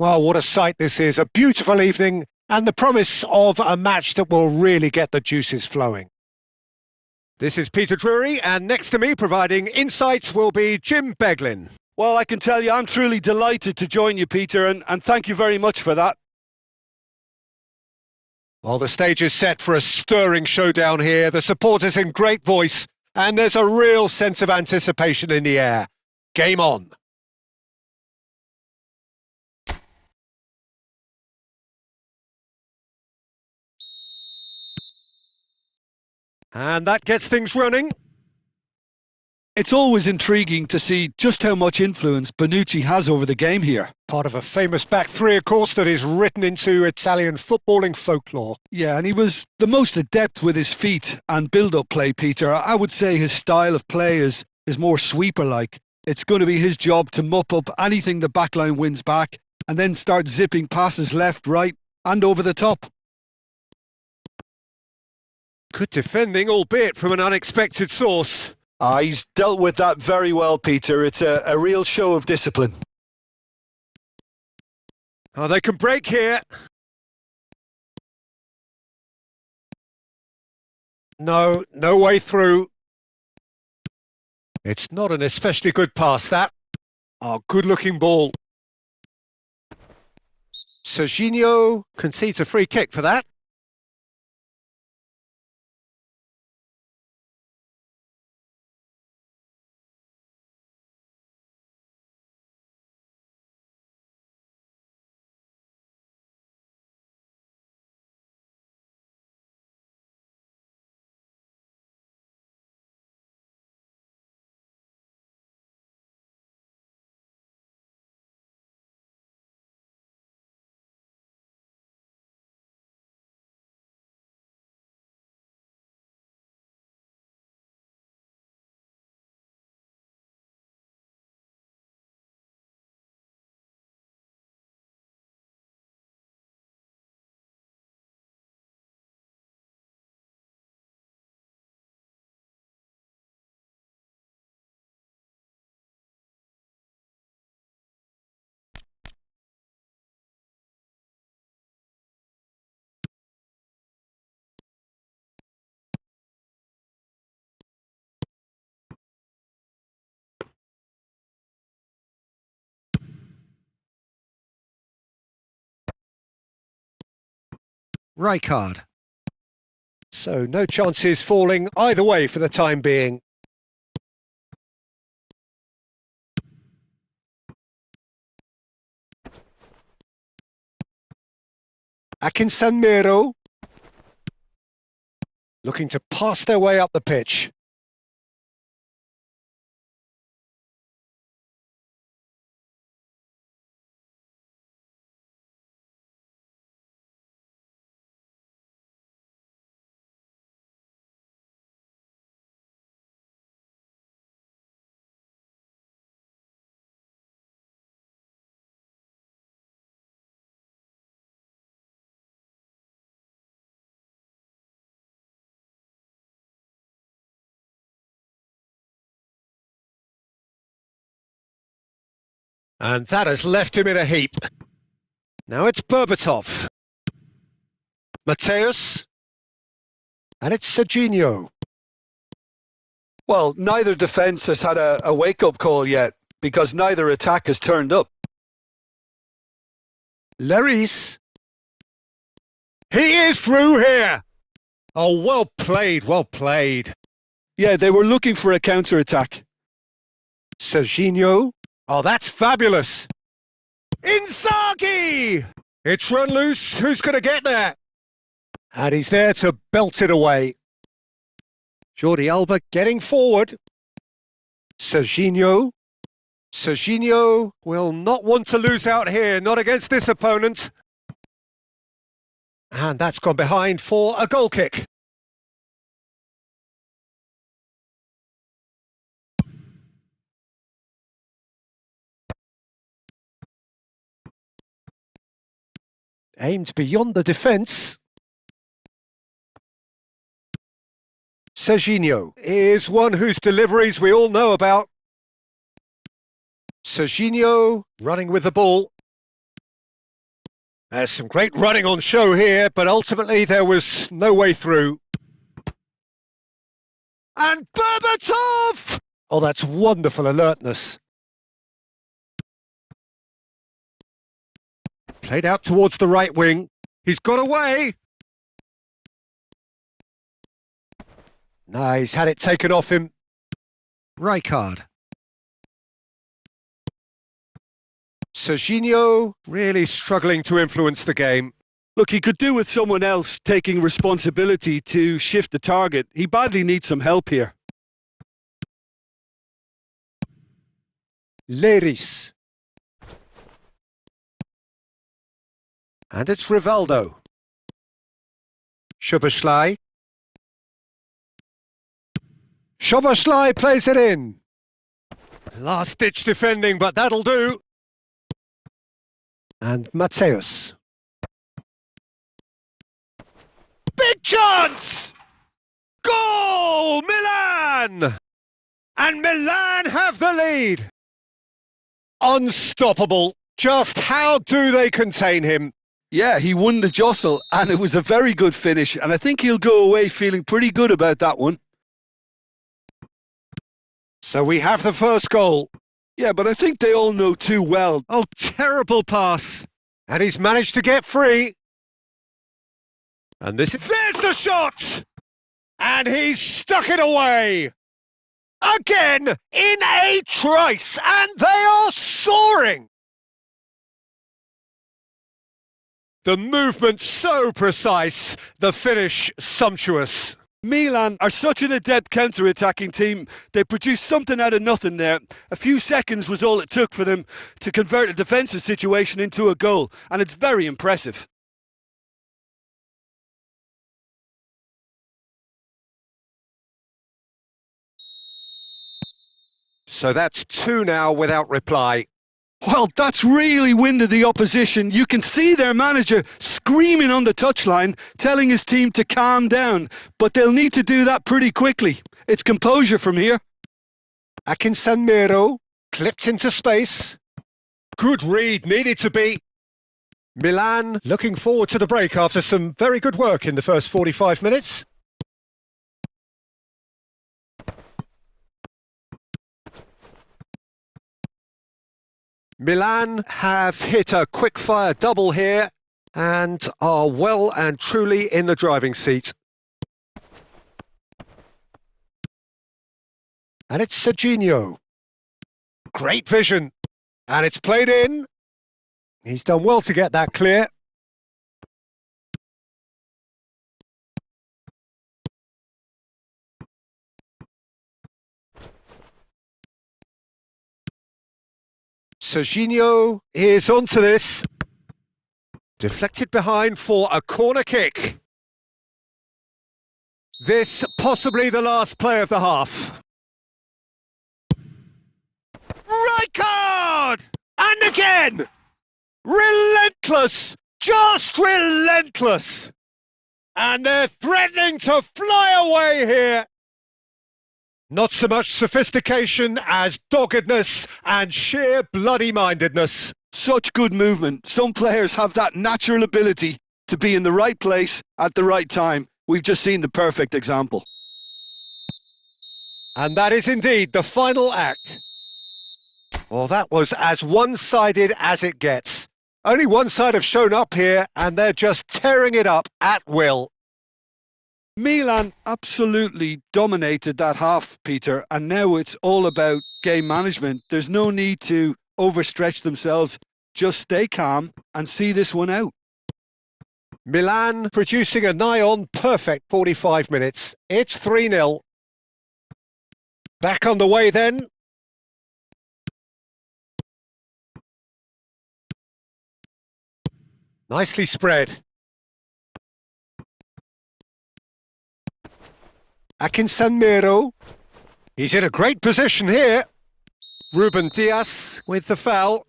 Well, what a sight this is. A beautiful evening and the promise of a match that will really get the juices flowing. This is Peter Drury, and next to me providing insights will be Jim Beglin. Well, I can tell you I'm truly delighted to join you, Peter, and thank you very much for that. Well, the stage is set for a stirring showdown here. The supporters in great voice, and there's a real sense of anticipation in the air. Game on. And that gets things running. It's always intriguing to see just how much influence Bonucci has over the game here. Part of a famous back three, of course, that is written into Italian footballing folklore. Yeah, and he was the most adept with his feet and build-up play, Peter. I would say his style of play is more sweeper-like. It's going to be his job to mop up anything the backline wins back and then start zipping passes left, right and over the top. Good defending, albeit from an unexpected source. He's dealt with that very well, Peter. It's a real show of discipline. Oh, they can break here. No way through. It's not an especially good pass, that. Oh, good-looking ball. Serginho concedes a free kick for that. Rijkaard. So no chances falling either way for the time being. Akinsanmiro looking to pass their way up the pitch. And that has left him in a heap. Now it's Berbatov. Mateus. And it's Serginho. Well, neither defence has had a wake-up call yet because neither attack has turned up. Leris. He is through here. Oh, well played, well played. Yeah, they were looking for a counter-attack. Serginho. Oh, that's fabulous. Inzaghi! It's run loose. Who's going to get there? And he's there to belt it away. Jordi Alba getting forward. Serginho. Serginho will not want to lose out here, not against this opponent. And that's gone behind for a goal kick. Aimed beyond the defence. Serginho is one whose deliveries we all know about. Serginho running with the ball. There's some great running on show here, but ultimately there was no way through. And Berbatov! Oh, that's wonderful alertness. Played out towards the right wing. He's got away. No, he's had it taken off him. Rijkaard. Serginho really struggling to influence the game. Look, he could do with someone else taking responsibility to shift the target. He badly needs some help here. Leiris. And it's Rivaldo. Szoboszlai. Szoboszlai plays it in. Last-ditch defending, but that'll do. And Mateus. Big chance! Goal! Milan! And Milan have the lead. Unstoppable. Just how do they contain him? Yeah, he won the jostle, and it was a very good finish, and I think he'll go away feeling pretty good about that one. So we have the first goal. Yeah, but I think they all know too well. Oh, terrible pass. And he's managed to get free. And there's the shot! And he's stuck it away. Again, in a trice, and they are soaring. The movement so precise, the finish sumptuous. Milan are such an adept counter-attacking team. They produced something out of nothing there. A few seconds was all it took for them to convert a defensive situation into a goal, and it's very impressive. So that's 2 now without reply. Well, that's really winded the opposition. You can see their manager screaming on the touchline, telling his team to calm down. But they'll need to do that pretty quickly. It's composure from here. Akinsanmiro clipped into space. Good read, needed to be. Milan looking forward to the break after some very good work in the first 45 minutes. Milan have hit a quick-fire double here and are well and truly in the driving seat. And it's Serginho. Great vision. And it's played in. He's done well to get that clear. Serginho is onto this. Deflected behind for a corner kick. This possibly the last play of the half. Rijkaard! And again! Relentless! Just relentless! And they're threatening to fly away here. Not so much sophistication as doggedness and sheer bloody-mindedness. Such good movement. Some players have that natural ability to be in the right place at the right time. We've just seen the perfect example. And that is indeed the final act. Well, that was as one-sided as it gets. Only one side have shown up here, and they're just tearing it up at will. Milan absolutely dominated that half, Peter, and now it's all about game management. There's no need to overstretch themselves. Just stay calm and see this one out. Milan producing a nigh-on perfect 45 minutes. It's 3-0. Back on the way then. Nicely spread. Akinsanmiro. He's in a great position here. Ruben Dias with the foul.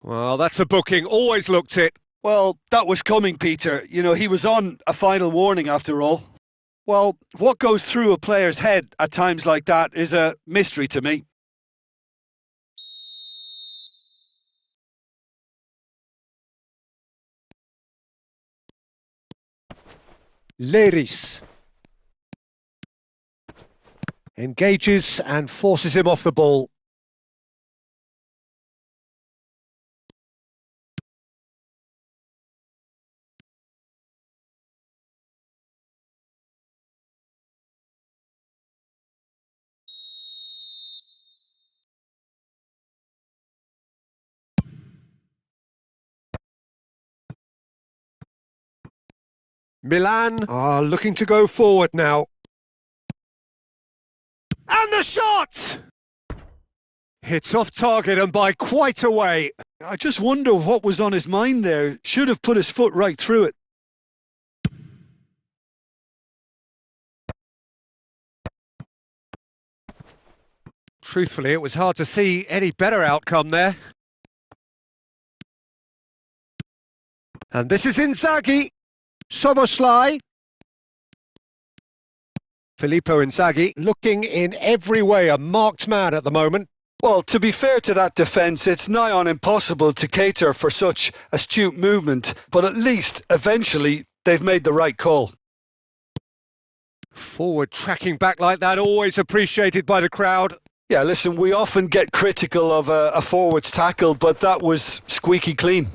Well, that's a booking. Always looked it. Well, that was coming, Peter. You know, he was on a final warning after all. Well, what goes through a player's head at times like that is a mystery to me. Leris. Engages and forces him off the ball. Milan are looking to go forward now. And the shot! Hits off target and by quite a way. I just wonder what was on his mind there. Should have put his foot right through it. Truthfully, it was hard to see any better outcome there. And this is Inzaghi. Soboslai. Filippo Inzaghi looking in every way a marked man at the moment. Well, to be fair to that defence, it's nigh on impossible to cater for such astute movement, but at least, eventually, they've made the right call. Forward tracking back like that, always appreciated by the crowd. Yeah, listen, we often get critical of a forward's tackle, but that was squeaky clean.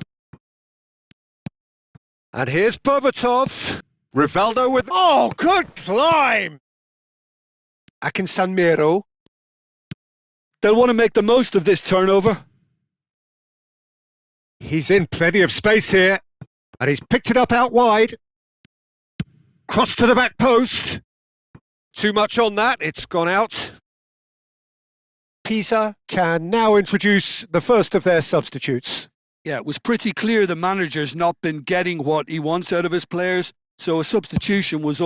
And here's Berbatov. Rivaldo with... Oh, good climb! Akinsanmiro. They'll want to make the most of this turnover. He's in plenty of space here. And he's picked it up out wide. Cross to the back post. Too much on that, it's gone out. Pisa can now introduce the first of their substitutes. Yeah, it was pretty clear the manager's not been getting what he wants out of his players, so a substitution was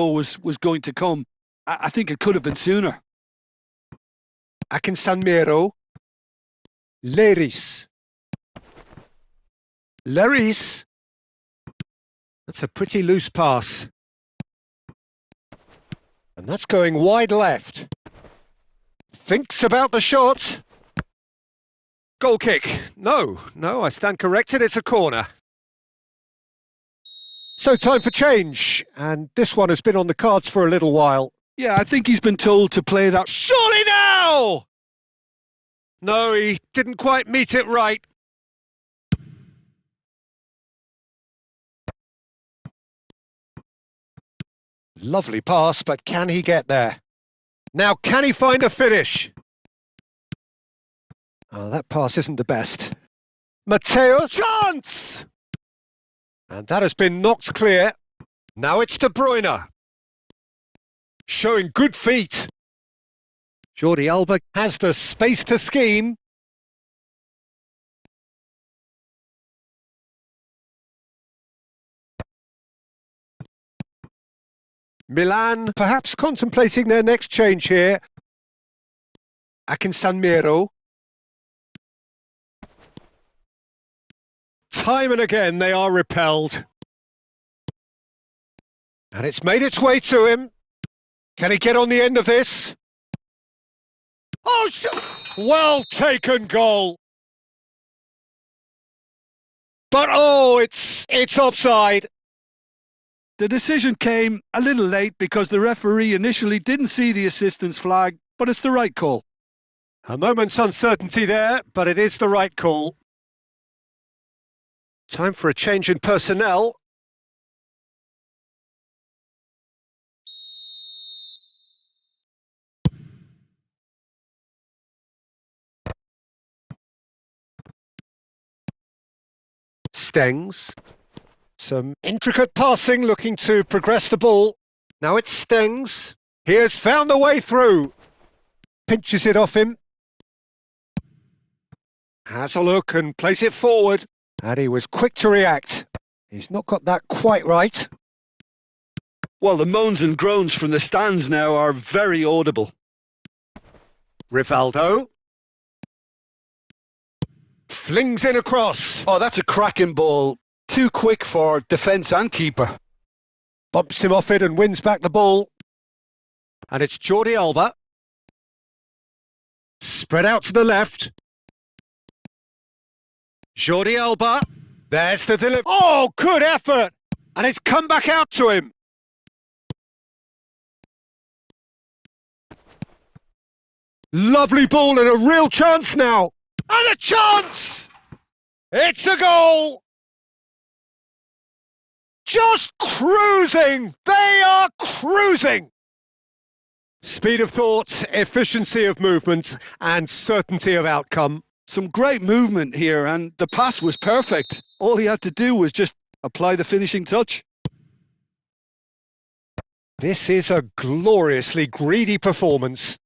going to come. I think it could have been sooner. Akinsanmiro. Leris. Leris. That's a pretty loose pass. And that's going wide left. Thinks about the shot. Goal kick. No, I stand corrected. It's a corner. So time for change. And this one has been on the cards for a little while. Yeah, I think he's been told to play that. Surely now! No, he didn't quite meet it right. Lovely pass, but can he get there? Now, can he find a finish? Oh, that pass isn't the best. Matteo, chance! And that has been knocked clear. Now it's De Bruyne. Showing good feet. Jordi Alba has the space to scheme. Milan perhaps contemplating their next change here. Akinsanmiro. Time and again they are repelled. And it's made its way to him. Can he get on the end of this? Oh, well taken goal. But oh, it's offside. The decision came a little late because the referee initially didn't see the assistance flag, but it's the right call. A moment's uncertainty there, but it is the right call. Time for a change in personnel. Stengs. Some intricate passing, looking to progress the ball. Now it's Stengs. He has found the way through. Pinches it off him. Has a look and plays it forward. And he was quick to react. He's not got that quite right. Well, the moans and groans from the stands now are very audible. Rivaldo. Flings in across. Oh, that's a cracking ball. Too quick for defence and keeper. Bumps him off it and wins back the ball. And it's Jordi Alba. Spread out to the left. Jordi Alba. There's the delivery. Oh, good effort! And it's come back out to him. Lovely ball and a real chance now. And a chance! It's a goal! Just cruising! They are cruising! Speed of thought, efficiency of movement, and certainty of outcome. Some great movement here, and the pass was perfect. All he had to do was just apply the finishing touch. This is a gloriously greedy performance.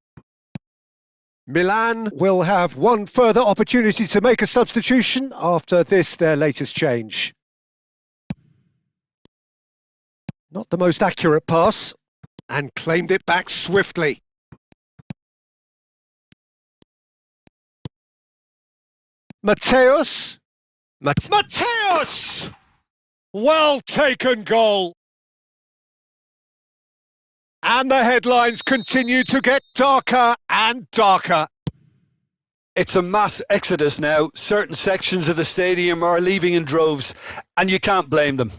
Milan will have one further opportunity to make a substitution after this, their latest change. Not the most accurate pass, and claimed it back swiftly. Mateus! Mateus! Well taken goal! And the headlines continue to get darker and darker. It's a mass exodus now. Certain sections of the stadium are leaving in droves, and you can't blame them.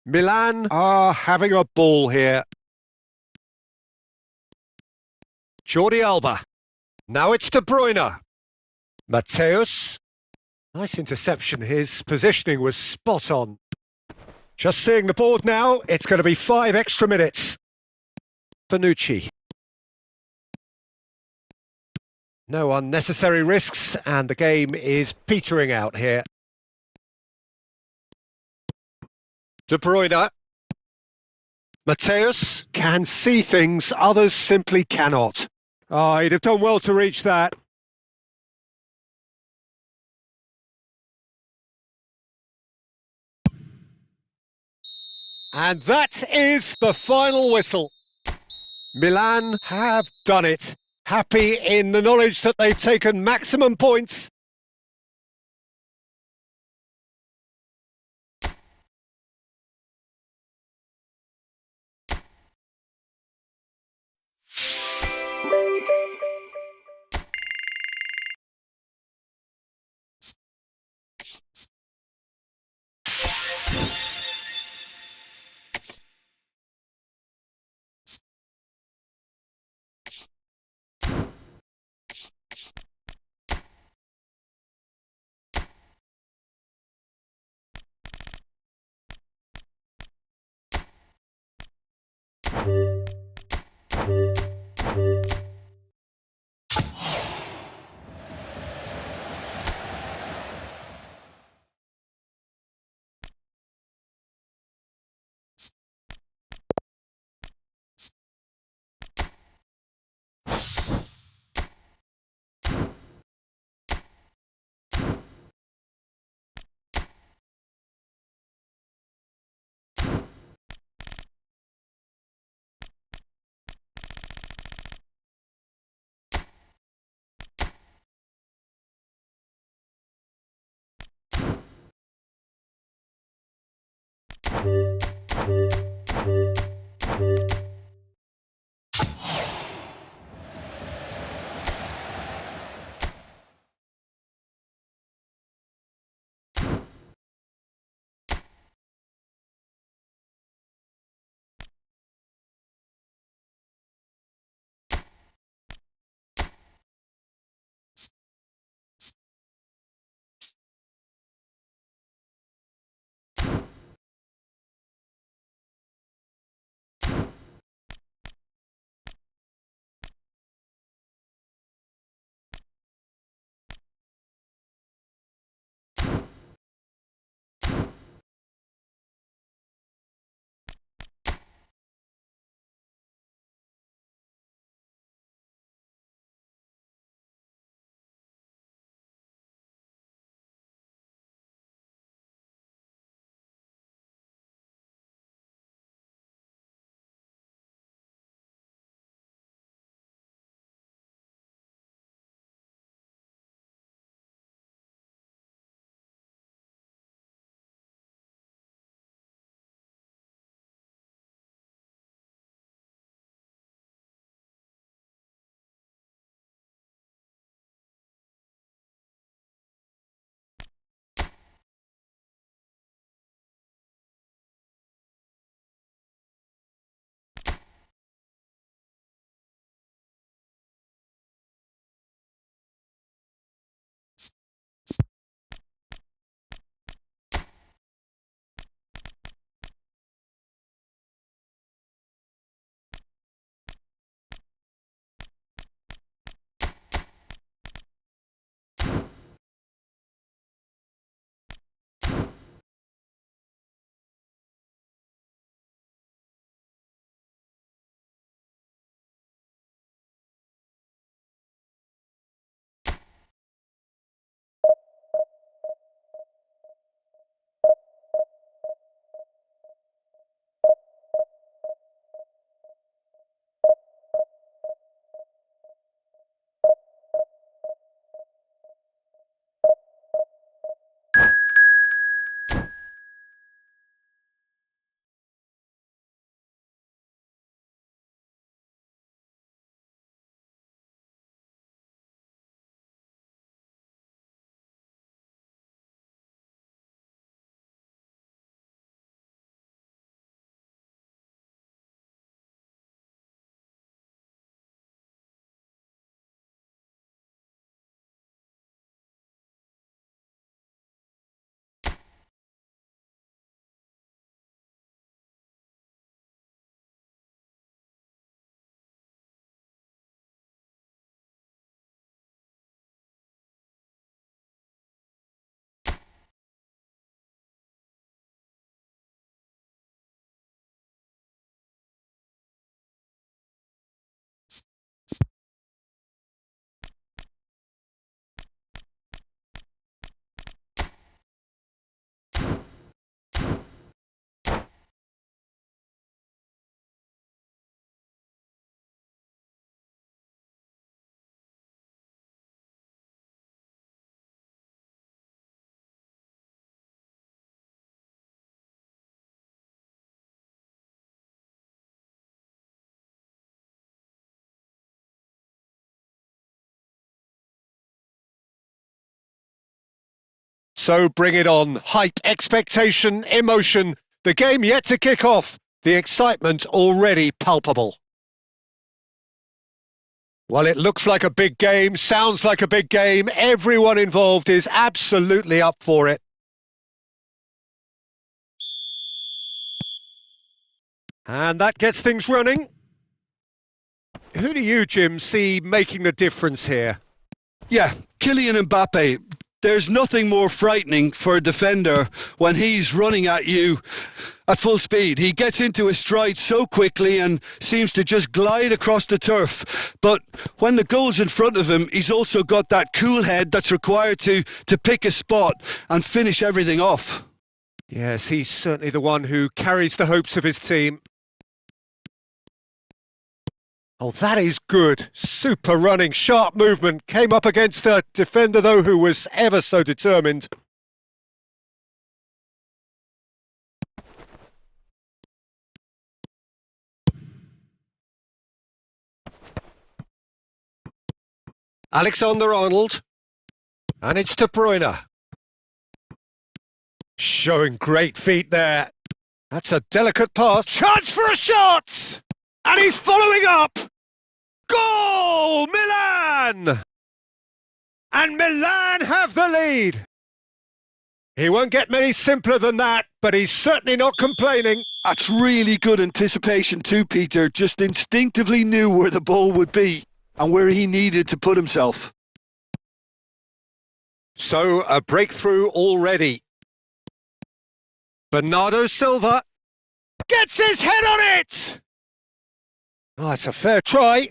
Milan are having a ball here. Jordi Alba. Now it's De Bruyne. Mateus. Nice interception. His positioning was spot on. Just seeing the board now, it's going to be 5 extra minutes. Bonucci. No unnecessary risks, and the game is petering out here. De Bruyne. Mateus can see things others simply cannot. Oh, he'd have done well to reach that. And that is the final whistle. Milan have done it. Happy in the knowledge that they've taken maximum points. So bring it on. Hype, expectation, emotion. The game yet to kick off. The excitement already palpable. Well, it looks like a big game, sounds like a big game. Everyone involved is absolutely up for it. And that gets things running. Who do you, Jim, see making the difference here? Yeah, Kylian Mbappe. There's nothing more frightening for a defender when he's running at you at full speed. He gets into his stride so quickly and seems to just glide across the turf. But when the goal's in front of him, he's also got that cool head that's required to pick a spot and finish everything off. Yes, he's certainly the one who carries the hopes of his team. Oh, that is good. Super running, sharp movement. Came up against a defender, though, who was ever so determined. Alexander-Arnold. And it's De Bruyne. Showing great feet there. That's a delicate pass. Chance for a shot! And he's following up! Goal! Milan! And Milan have the lead! He won't get many simpler than that, but he's certainly not complaining. That's really good anticipation too, Peter. Just instinctively knew where the ball would be and where he needed to put himself. So, a breakthrough already. Bernardo Silva gets his head on it! Oh, it's a fair try,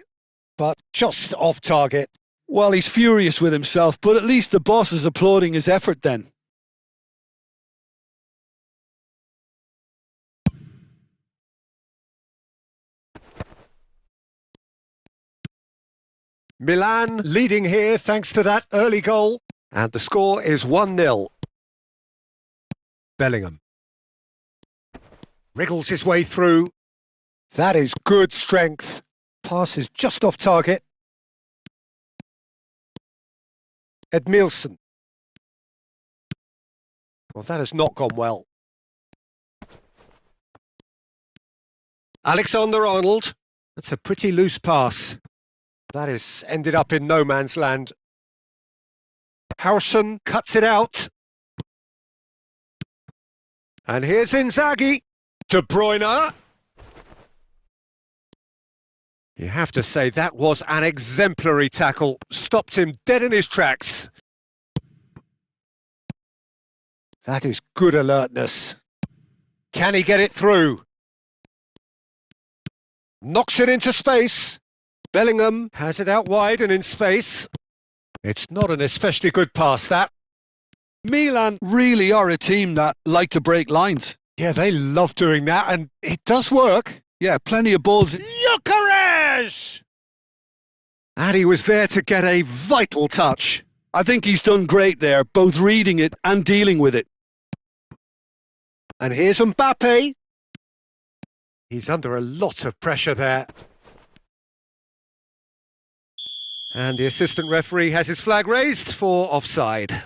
but just off target. Well, he's furious with himself, but at least the boss is applauding his effort then. Milan leading here thanks to that early goal. And the score is 1-0. Bellingham wriggles his way through. That is good strength. Pass is just off target. Edmilson. Well, that has not gone well. Alexander-Arnold. That's a pretty loose pass. That has ended up in no man's land. Howson cuts it out. And here's Inzaghi. De Bruyne. You have to say that was an exemplary tackle. Stopped him dead in his tracks. That is good alertness. Can he get it through? Knocks it into space. Bellingham has it out wide and in space. It's not an especially good pass, that. Milan really are a team that like to break lines. Yeah, they love doing that, and it does work. Yeah, plenty of balls. Gyökeres! And he was there to get a vital touch. I think he's done great there, both reading it and dealing with it. And here's Mbappe. He's under a lot of pressure there. And the assistant referee has his flag raised for offside.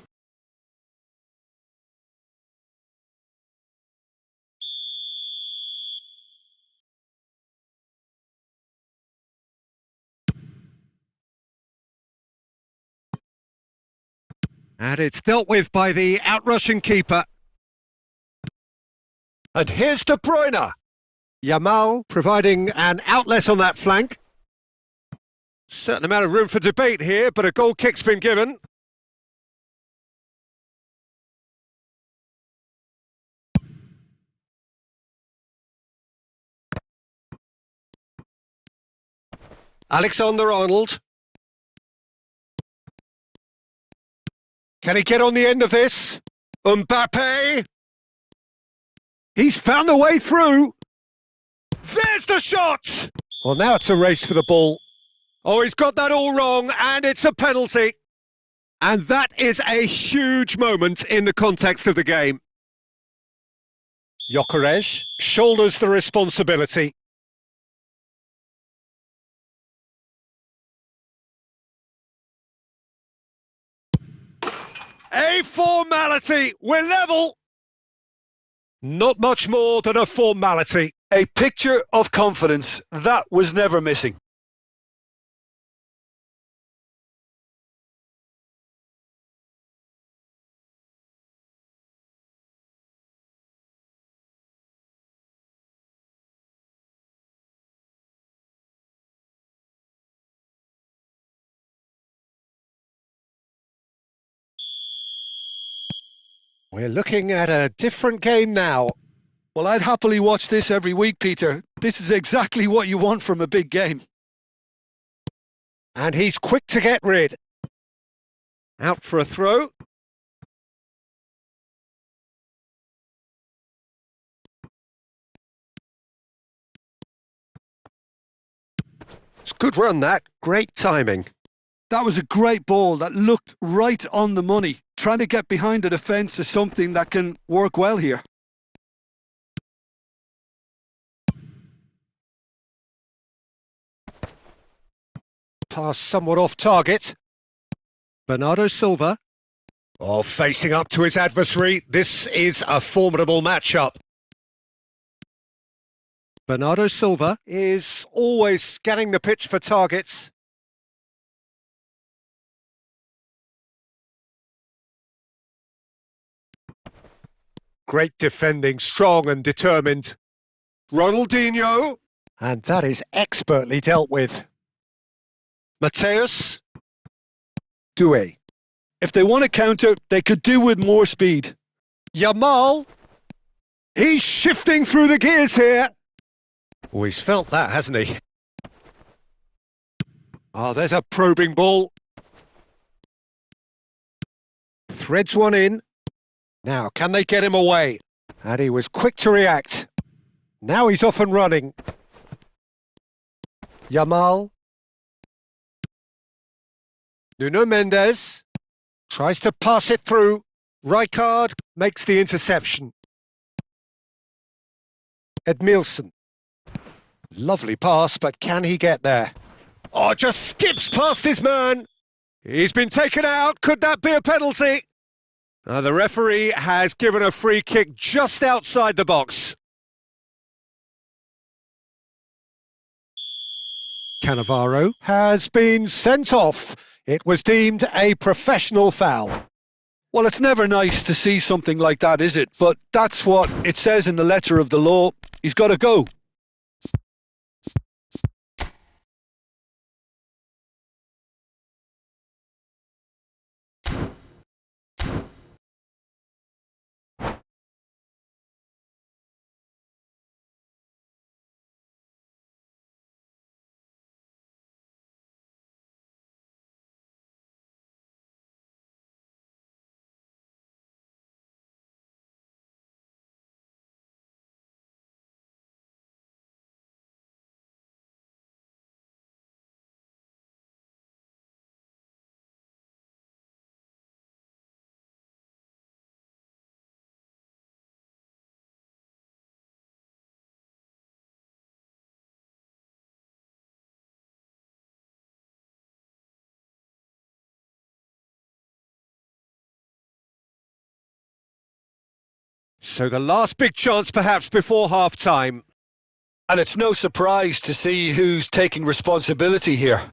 And it's dealt with by the outrushing keeper. And here's De Bruyne. Yamal providing an outlet on that flank. Certain amount of room for debate here, but a goal kick's been given. Alexander-Arnold. Can he get on the end of this? Mbappe! He's found a way through! There's the shot! Well, now it's a race for the ball. Oh, he's got that all wrong, and it's a penalty. And that is a huge moment in the context of the game. Gyökeres shoulders the responsibility. A formality. We're level. Not much more than a formality. A picture of confidence. That was never missing. We're looking at a different game now. Well, I'd happily watch this every week, Peter. This is exactly what you want from a big game. And he's quick to get rid. Out for a throw. It's a good run, that. Great timing. That was a great ball that looked right on the money. Trying to get behind the defence is something that can work well here. Pass somewhat off target. Bernardo Silva. Oh, facing up to his adversary. This is a formidable matchup. Bernardo Silva is always scanning the pitch for targets. Great defending, strong and determined. Ronaldinho. And that is expertly dealt with. Mateus. Doué. If they want to counter, they could do with more speed. Yamal. He's shifting through the gears here. Oh, he's felt that, hasn't he? Oh, there's a probing ball. Threads one in. Now, can they get him away? And he was quick to react. Now he's off and running. Yamal. Nuno Mendes tries to pass it through. Rijkaard makes the interception. Edmilson. Lovely pass, but can he get there? Oh, just skips past his man. He's been taken out. Could that be a penalty? The referee has given a free kick just outside the box. Cannavaro has been sent off. It was deemed a professional foul. Well, it's never nice to see something like that, is it? But that's what it says in the letter of the law. He's got to go. So the last big chance perhaps before half-time. And it's no surprise to see who's taking responsibility here.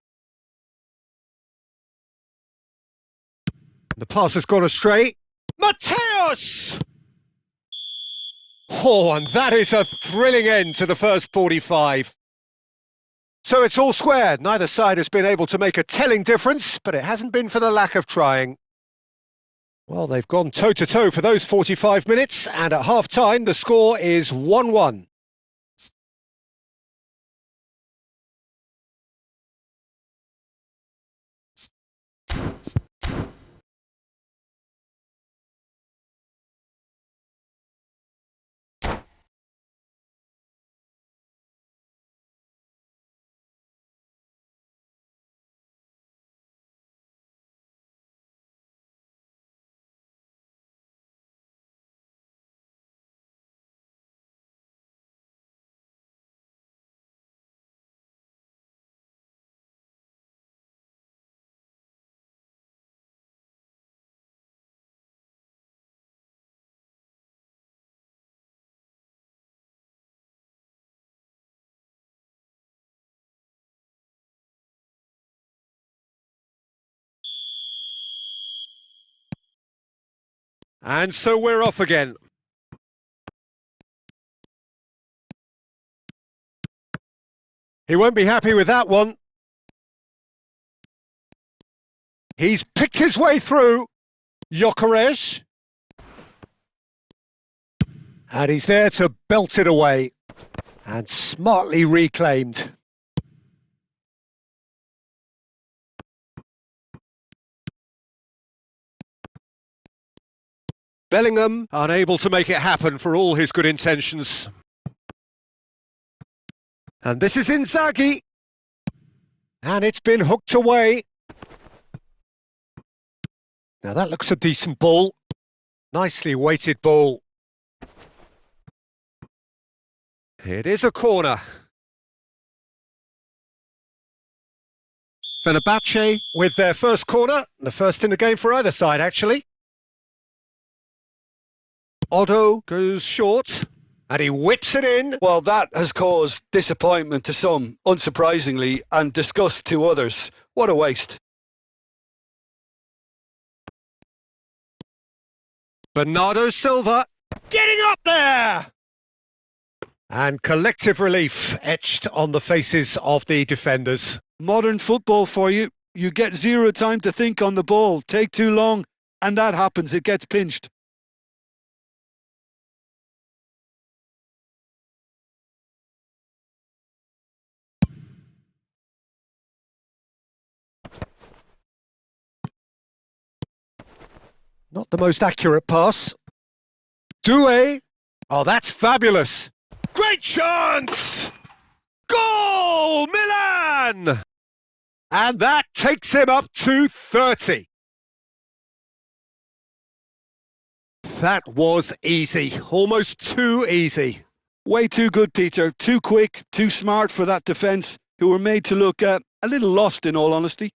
The pass has gone astray. Mateus! Oh, and that is a thrilling end to the first 45. So it's all square. Neither side has been able to make a telling difference, but it hasn't been for the lack of trying. Well, they've gone toe-to-toe for those 45 minutes, and at half-time the score is 1-1. And so we're off again. He won't be happy with that one. He's picked his way through. Gyökeres. And he's there to belt it away. And smartly reclaimed. Bellingham unable to make it happen for all his good intentions. And this is Inzaghi. And it's been hooked away. Now that looks a decent ball. Nicely weighted ball. It is a corner. Fenerbahce with their first corner. The first in the game for either side, actually. Otto goes short. And he whips it in. Well, that has caused disappointment to some, unsurprisingly, and disgust to others. What a waste. Bernardo Silva getting up there! And collective relief etched on the faces of the defenders. Modern football for you. You get zero time to think on the ball. Take too long, and that happens. It gets pinched. Not the most accurate pass. Doué. Oh, that's fabulous. Great chance! Goal, Milan! And that takes him up to 30. That was easy. Almost too easy. Way too good, Peter. Too quick, too smart for that defence, who were made to look a little lost, in all honesty.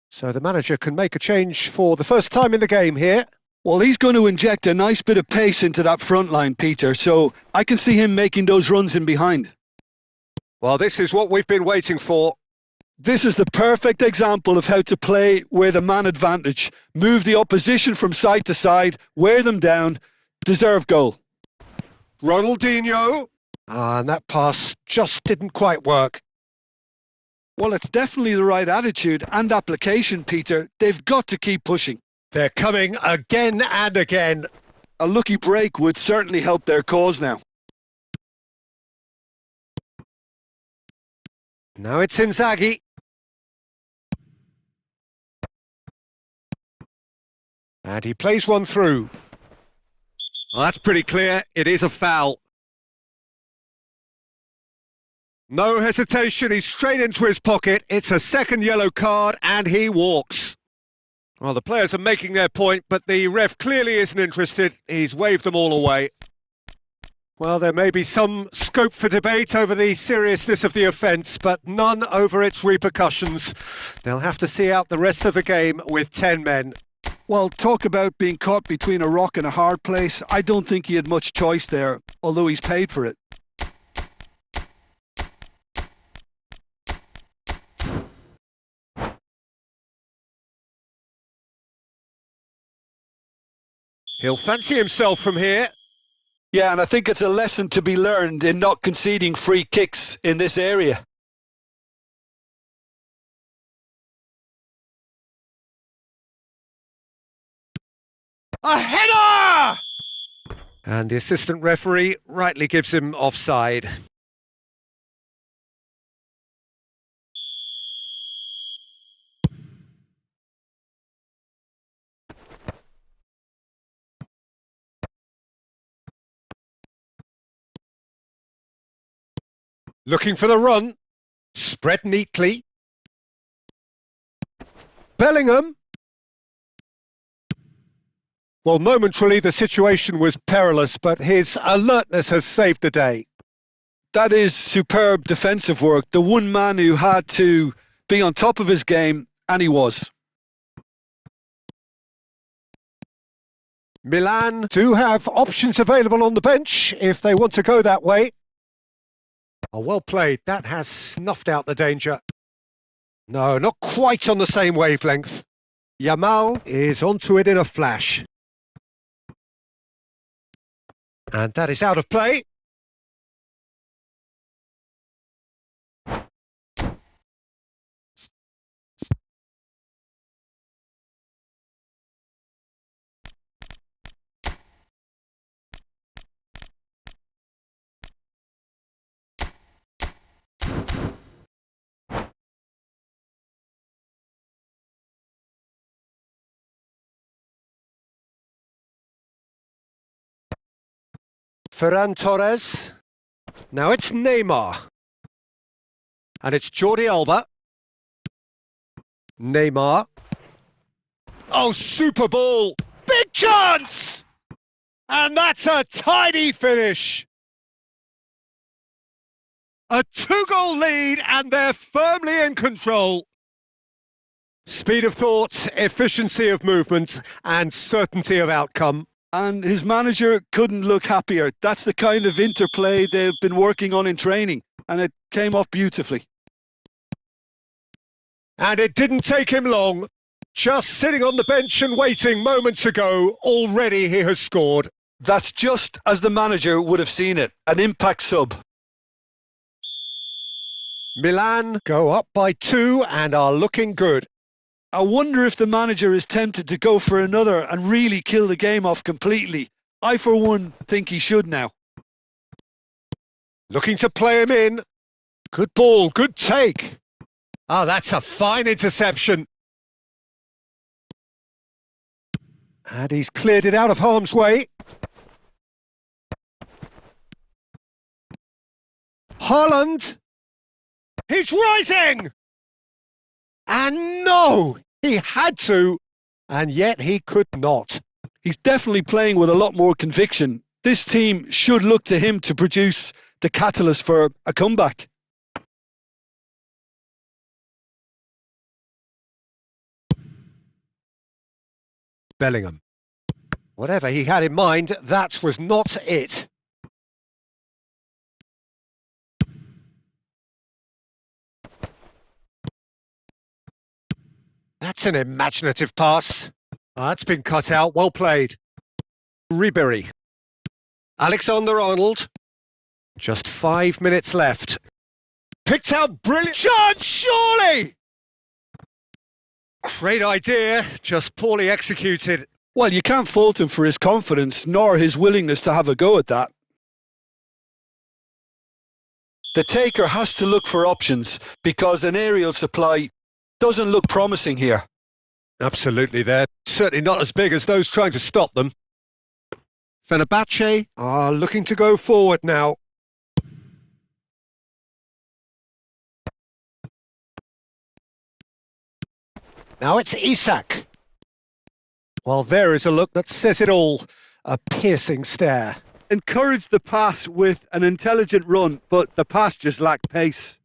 So the manager can make a change for the first time in the game here. Well, he's going to inject a nice bit of pace into that front line, Peter, so I can see him making those runs in behind. Well, this is what we've been waiting for. This is the perfect example of how to play with a man advantage. Move the opposition from side to side, wear them down, deserve goal. Ronaldinho. And that pass just didn't quite work. Well, it's definitely the right attitude and application, Peter. They've got to keep pushing. They're coming again and again. A lucky break would certainly help their cause now. Now it's Inzaghi. And he plays one through. Well, that's pretty clear. It is a foul. No hesitation, he's straight into his pocket. It's a second yellow card and he walks. Well, the players are making their point, but the ref clearly isn't interested. He's waved them all away. Well, there may be some scope for debate over the seriousness of the offence, but none over its repercussions. They'll have to see out the rest of the game with 10 men. Well, talk about being caught between a rock and a hard place. I don't think he had much choice there, although he's paid for it. He'll fancy himself from here. Yeah, and I think it's a lesson to be learned in not conceding free kicks in this area. A header! And the assistant referee rightly gives him offside. Looking for the run. Spread neatly. Bellingham. Well, momentarily the situation was perilous, but his alertness has saved the day. That is superb defensive work. The one man who had to be on top of his game, and he was. Milan do have options available on the bench if they want to go that way. Oh, well played. That has snuffed out the danger. No, not quite on the same wavelength. Yamal is onto it in a flash. And that is out of play. Ferran Torres. Now it's Neymar. And it's Jordi Alba. Neymar. Oh, super ball. Big chance! And that's a tidy finish. A 2-goal lead and they're firmly in control. Speed of thought, efficiency of movement and certainty of outcome. And his manager couldn't look happier. That's the kind of interplay they've been working on in training, and it came off beautifully. And it didn't take him long. Just sitting on the bench and waiting moments ago, already he has scored. That's just as the manager would have seen it, an impact sub. Milan go up by 2 and are looking good. I wonder if the manager is tempted to go for another and really kill the game off completely. I, for one, think he should now. Looking to play him in. Good ball, good take. Oh, that's a fine interception. And he's cleared it out of harm's way. Haaland. He's rising! And no, he had to, and yet he could not. He's definitely playing with a lot more conviction. This team should look to him to produce the catalyst for a comeback. Bellingham. Whatever he had in mind, that was not it. That's an imaginative pass. That's been cut out. Well played. Ribery. Alexander-Arnold. Just 5 minutes left. Picked out brilliant chance, surely! Great idea, just poorly executed. Well, you can't fault him for his confidence, nor his willingness to have a go at that. The taker has to look for options, because an aerial supply doesn't look promising here. Absolutely, they're certainly not as big as those trying to stop them. Fenerbahce are looking to go forward now. Now it's Isak. Well, there is a look that says it all. A piercing stare. Encouraged the pass with an intelligent run, but the pass just lacked pace.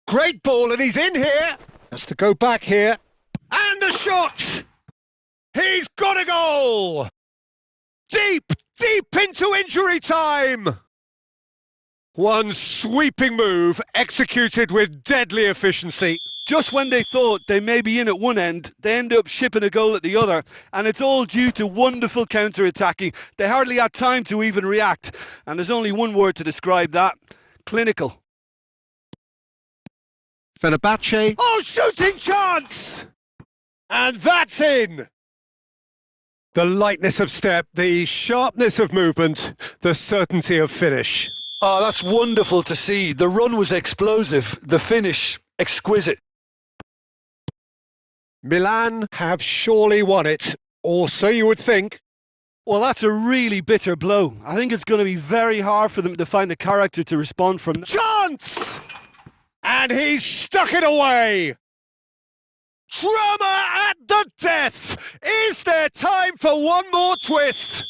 Great ball, and he's in here. Has to go back here. And the shot! He's got a goal! Deep, deep into injury time! One sweeping move, executed with deadly efficiency. Just when they thought they may be in at one end, they end up shipping a goal at the other, and it's all due to wonderful counter-attacking. They hardly had time to even react, and there's only one word to describe that: clinical. Fenerbahce. Oh, shooting chance! And that's in! The lightness of step, the sharpness of movement, the certainty of finish. Oh, that's wonderful to see. The run was explosive, the finish exquisite. Milan have surely won it, or so you would think. Well, that's a really bitter blow. I think it's going to be very hard for them to find the character to respond from. Chance! And he's stuck it away! Drama at the death! Is there time for one more twist?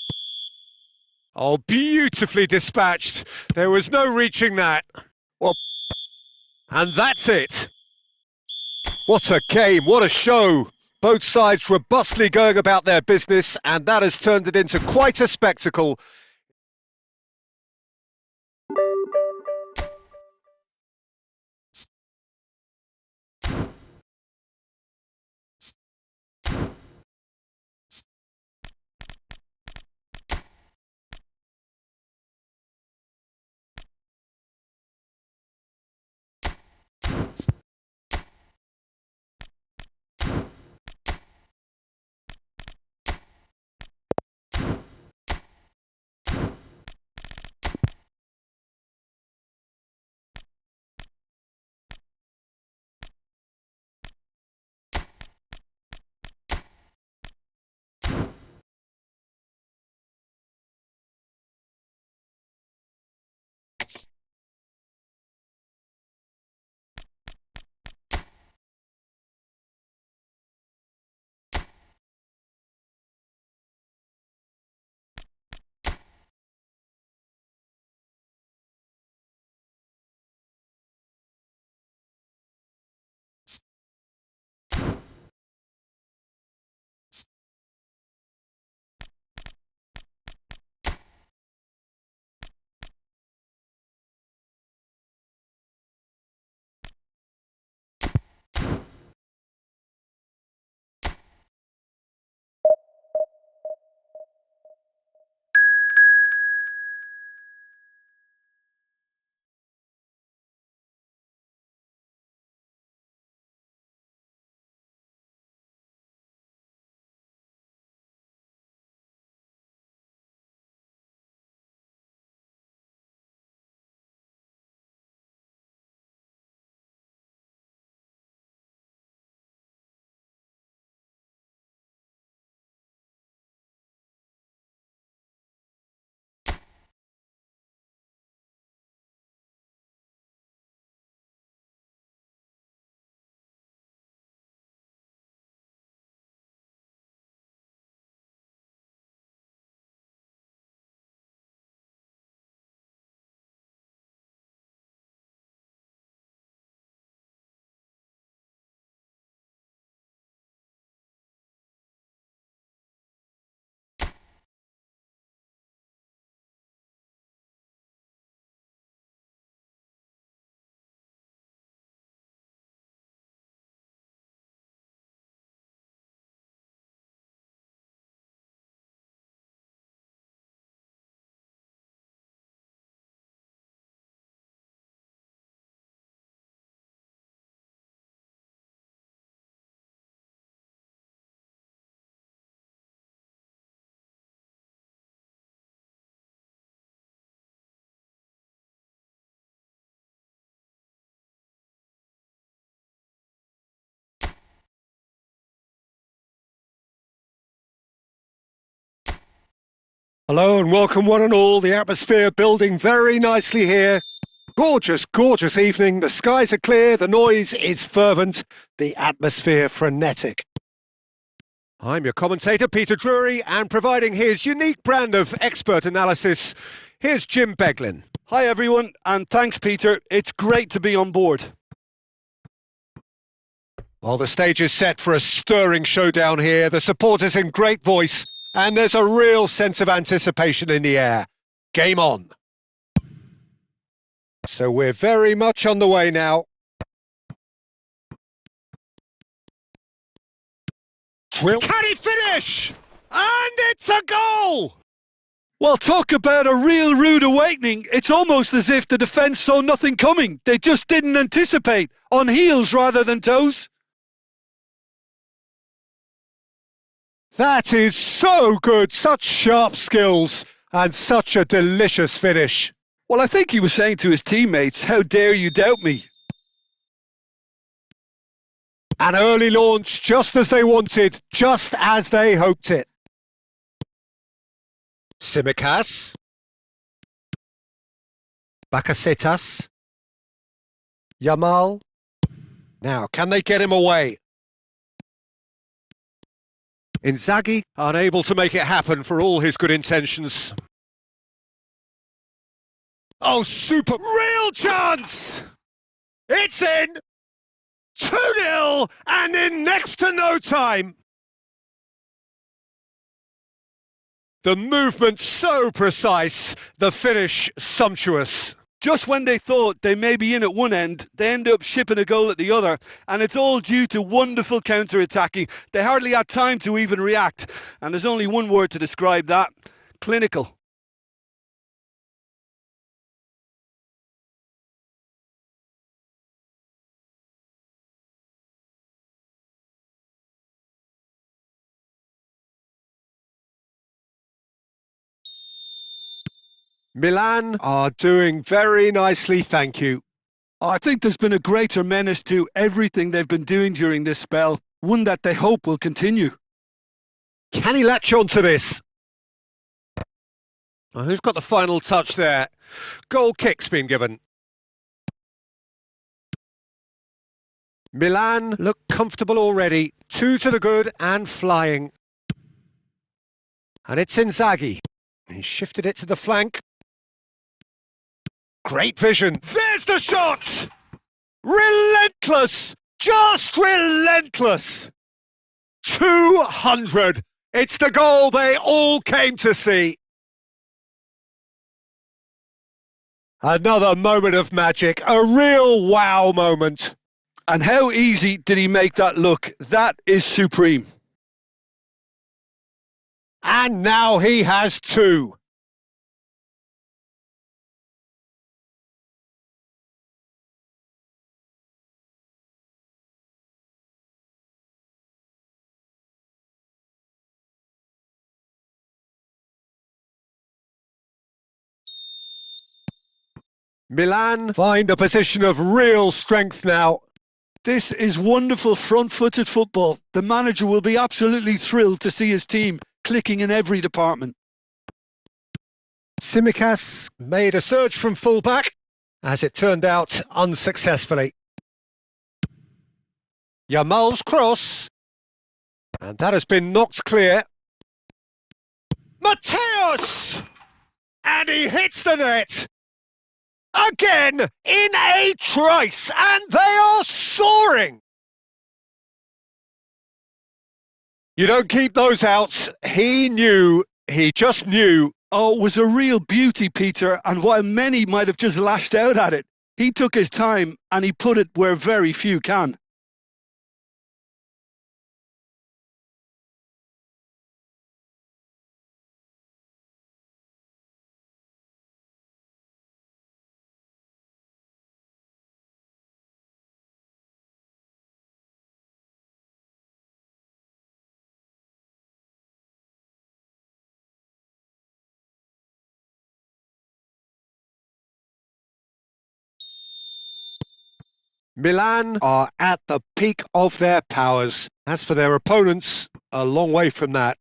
Oh, beautifully dispatched. There was no reaching that. Well, and that's it. What a game, what a show. Both sides robustly going about their business, and that has turned it into quite a spectacle. Hello and welcome one and all. The atmosphere building very nicely here. Gorgeous, gorgeous evening. The skies are clear, the noise is fervent, the atmosphere frenetic. I'm your commentator, Peter Drury, and providing his unique brand of expert analysis, here's Jim Beglin. Hi everyone, and thanks Peter. It's great to be on board. Well, the stage is set for a stirring showdown here. The supporters in great voice, and there's a real sense of anticipation in the air. Game on. So we're very much on the way now. Can he finish? And it's a goal! Well, talk about a real rude awakening. It's almost as if the defence saw nothing coming. They just didn't anticipate. On heels rather than toes. That is so good, such sharp skills and such a delicious finish. Well, I think he was saying to his teammates, how dare you doubt me? An early launch just as they wanted, just as they hoped it. Tsimikas. Bakasetas. Yamal. Now, can they get him away? Inzaghi, unable to make it happen for all his good intentions. Oh, super! Real chance! It's in! 2-0 and in next to no time! The movement so precise, the finish sumptuous. Just when they thought they may be in at one end, they end up shipping a goal at the other, and it's all due to wonderful counter-attacking. They hardly had time to even react, and there's only one word to describe that: clinical. Milan are doing very nicely, thank you. I think there's been a greater menace to everything they've been doing during this spell, one that they hope will continue. Can he latch on to this? Oh, who's got the final touch there? Goal kick's been given. Milan look comfortable already. 2 to the good and flying. And it's Inzaghi. He shifted it to the flank. Great vision. There's the shot! Relentless! Just relentless! 200! It's the goal they all came to see. Another moment of magic, a real wow moment. And how easy did he make that look? That is supreme. And now he has 2. Milan find a position of real strength now. This is wonderful front-footed football. The manager will be absolutely thrilled to see his team clicking in every department. Tsimikas made a surge from fullback, as it turned out unsuccessfully. Yamal's cross, and that has been knocked clear. Mateus! And he hits the net! Again, in a trice, and they are soaring! You don't keep those out. He just knew. Oh, it was a real beauty, Peter, and while many might have just lashed out at it, he took his time and he put it where very few can. Milan are at the peak of their powers. As for their opponents, a long way from that.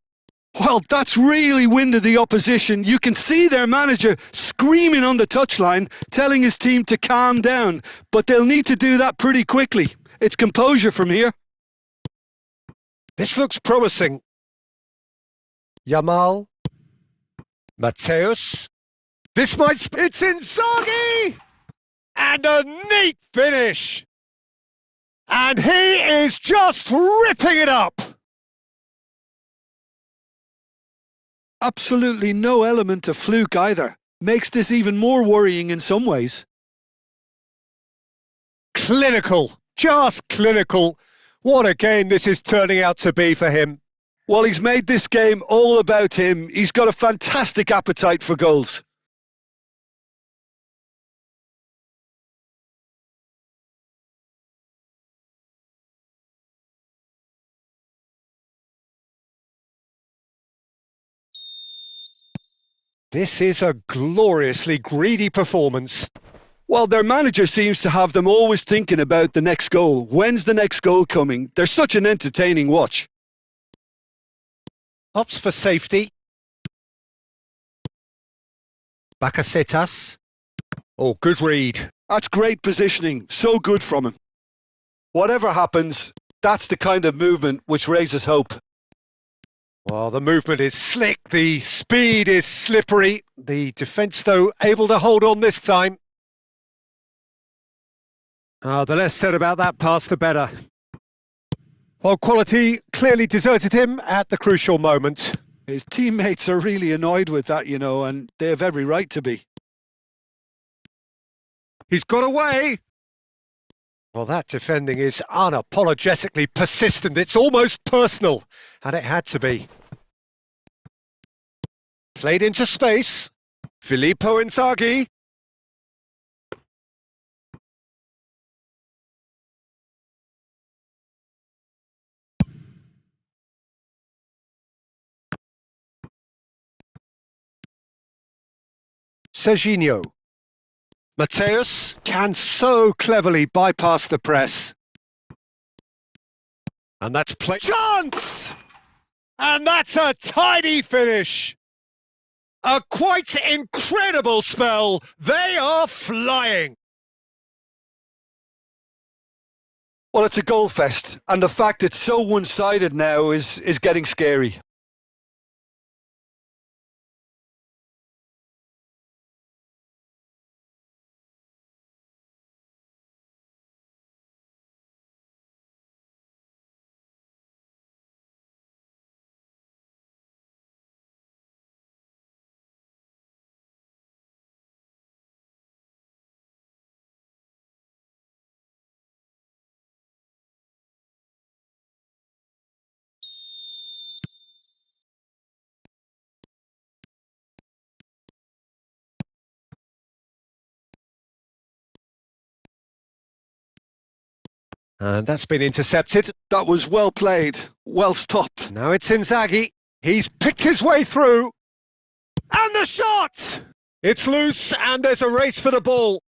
Well, that's really winded the opposition. You can see their manager screaming on the touchline, telling his team to calm down, but they'll need to do that pretty quickly. It's composure from here. This looks promising. Yamal. Mateus. It's Inzaghi! And a neat finish! And he is just ripping it up! Absolutely no element of fluke either. Makes this even more worrying in some ways. Clinical. Just clinical. What a game this is turning out to be for him. Well, he's made this game all about him. He's got a fantastic appetite for goals. This is a gloriously greedy performance. Well, their manager seems to have them always thinking about the next goal. When's the next goal coming? They're such an entertaining watch. Opts for safety. Bakasetas. Oh, good read. That's great positioning. So good from him. Whatever happens, that's the kind of movement which raises hope. Well, the movement is slick. The speed is slippery. The defence, though, able to hold on this time. The less said about that pass, the better. Well, quality clearly deserted him at the crucial moment. His teammates are really annoyed with that, and they have every right to be. He's got away. Well, that defending is unapologetically persistent. It's almost personal, and it had to be. Played into space. Filippo Inzaghi. Serginho. Mateus can so cleverly bypass the press. And that's play. Chance! And that's a tidy finish. A quite incredible spell. They are flying. Well, it's a goal fest, and the fact it's so one-sided now is getting scary. And that's been intercepted. That was well played, well stopped. Now it's Inzaghi. He's picked his way through. And the shot! It's loose and there's a race for the ball.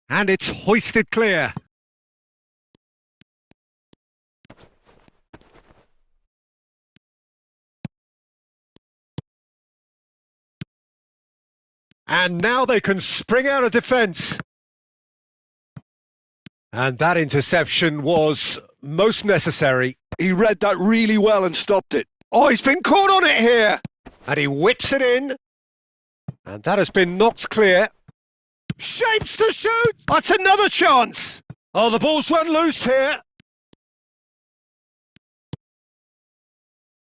And it's hoisted clear. And now they can spring out of defence. And that interception was most necessary. He read that really well and stopped it. Oh, he's been caught on it here. And he whips it in. And that has been knocked clear. Shapes to shoot! That's another chance! Oh, the ball's run loose here.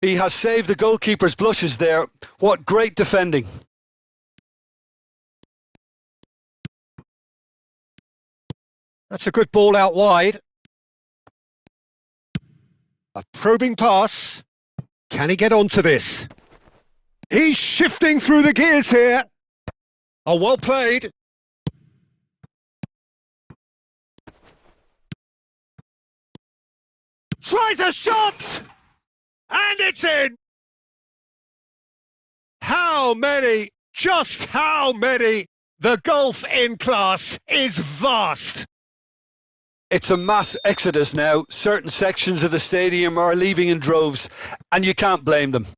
He has saved the goalkeeper's blushes there. What great defending. That's a good ball out wide. A probing pass. Can he get onto this? He's shifting through the gears here. Oh, well played. Tries a shot! And it's in! How many? Just how many? The gulf in class is vast. It's a mass exodus now. Certain sections of the stadium are leaving in droves, and you can't blame them.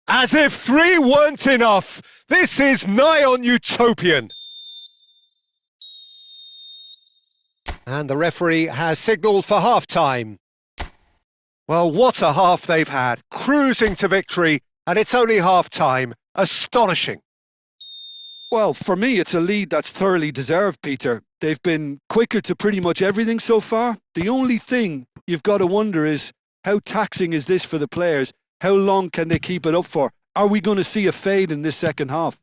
As if 3 weren't enough, this is nigh on utopian. And the referee has signalled for half-time. Well, what a half they've had. Cruising to victory, and it's only half-time. Astonishing. Well, for me, it's a lead that's thoroughly deserved, Peter. They've been quicker to pretty much everything so far. The only thing you've got to wonder is, how taxing is this for the players? How long can they keep it up for? Are we going to see a fade in this second half?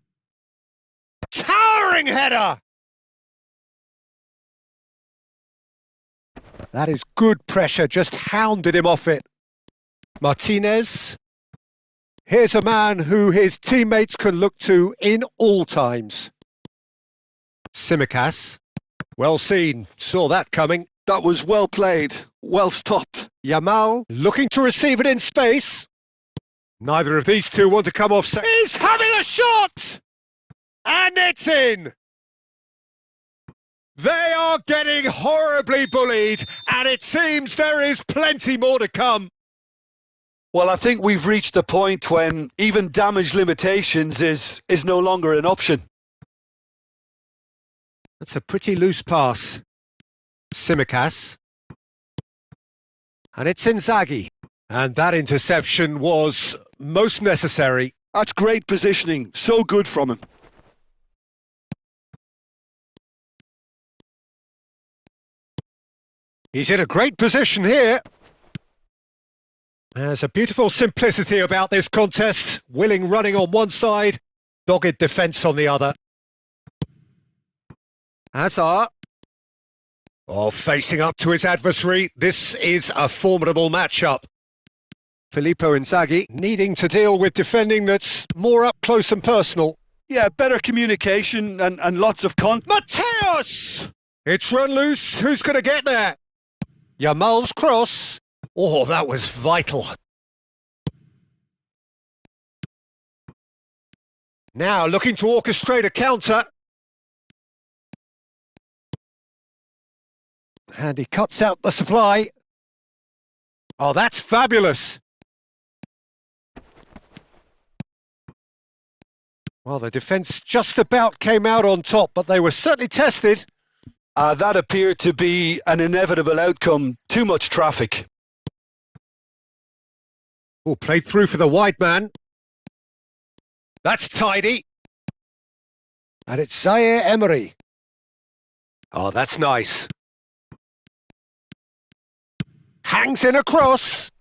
Towering towering header! That is good pressure, just hounded him off it. Martinez. Here's a man who his teammates can look to in all times. Tsimikas. Well seen, saw that coming. That was well played, well stopped. Yamal looking to receive it in space. Neither of these two want to come off. He's having a shot! And it's in! They are getting horribly bullied, and it seems there is plenty more to come. Well, I think we've reached the point when even damage limitations is no longer an option. That's a pretty loose pass. Tsimikas. And it's Inzaghi. And that interception was most necessary. That's great positioning, so good from him. He's in a great position here. There's a beautiful simplicity about this contest. Willing running on one side, dogged defence on the other. Hazard. Oh, facing up to his adversary. This is a formidable matchup. Filippo Inzaghi needing to deal with defending that's more up close and personal. Yeah, better communication and lots of Mateus! It's run loose. Who's going to get there? Yamal's cross. Oh, that was vital. Now looking to orchestrate a counter. And he cuts out the supply. Oh, that's fabulous. Well, the defence just about came out on top, but they were certainly tested. That appeared to be an inevitable outcome. Too much traffic. Oh, played through for the wide man. That's tidy. And it's Zaire Emery. Oh, that's nice. Hangs in a cross.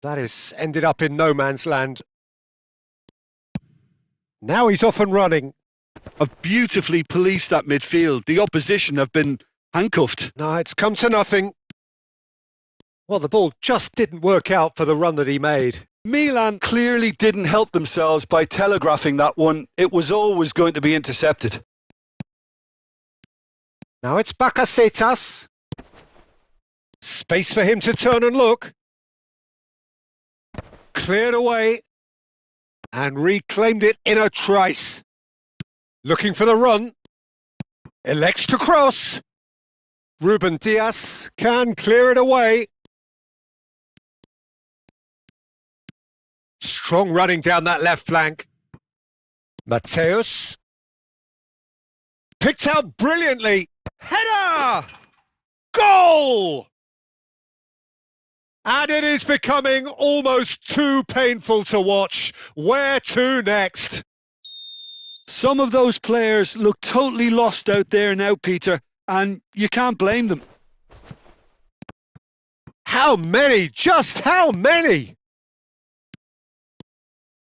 That is ended up in no man's land. Now he's off and running. Have beautifully policed that midfield. The opposition have been handcuffed. No, it's come to nothing. Well, the ball just didn't work out for the run that he made. Milan clearly didn't help themselves by telegraphing that one. It was always going to be intercepted. Now it's Bakasetas. Space for him to turn and look. Cleared away. And reclaimed it in a trice. Looking for the run. Elects to cross. Ruben Dias can clear it away. Strong running down that left flank. Mateus. Picked out brilliantly. Header! Goal! And it is becoming almost too painful to watch. Where to next? Some of those players look totally lost out there now, Peter, and you can't blame them. How many? Just how many?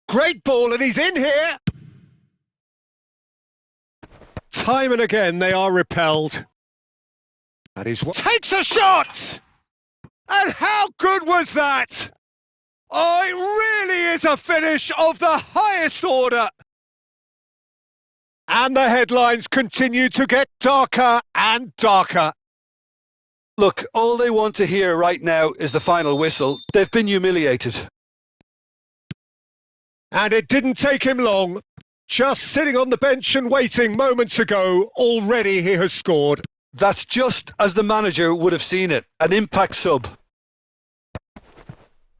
Great ball, and he's in here. Time and again, they are repelled. That is what takes a shot! And how good was that? Oh, it really is a finish of the highest order. And the headlines continue to get darker and darker. Look, all they want to hear right now is the final whistle. They've been humiliated. And it didn't take him long. Just sitting on the bench and waiting moments ago, already he has scored. That's just as the manager would have seen it, an impact sub.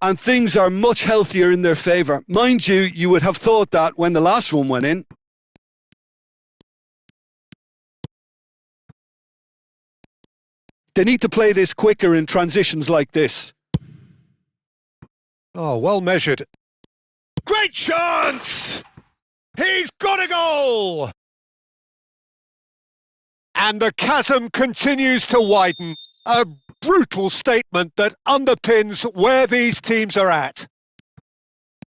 And things are much healthier in their favour. Mind you, you would have thought that when the last one went in. They need to play this quicker in transitions like this. Oh, well measured. Great chance! He's got a goal! And the chasm continues to widen. A brutal statement that underpins where these teams are at.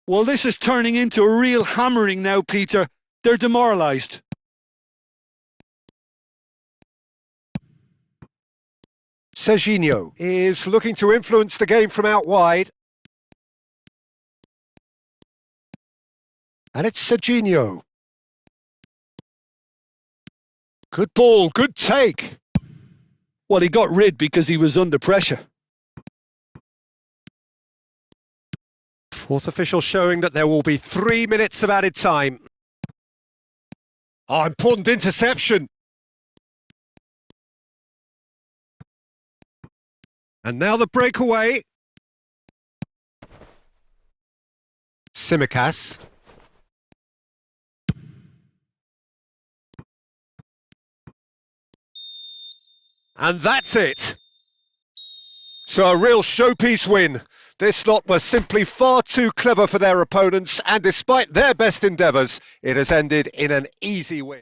Well, this is turning into a real hammering now, Peter. They're demoralised. Serginho is looking to influence the game from out wide. And it's Serginho. Good ball, good take. Well, he got rid because he was under pressure. Fourth official showing that there will be 3 minutes of added time. Oh, important interception. And now the breakaway. Simicas. And that's it. So a real showpiece win. This lot were simply far too clever for their opponents, and despite their best endeavours, it has ended in an easy win.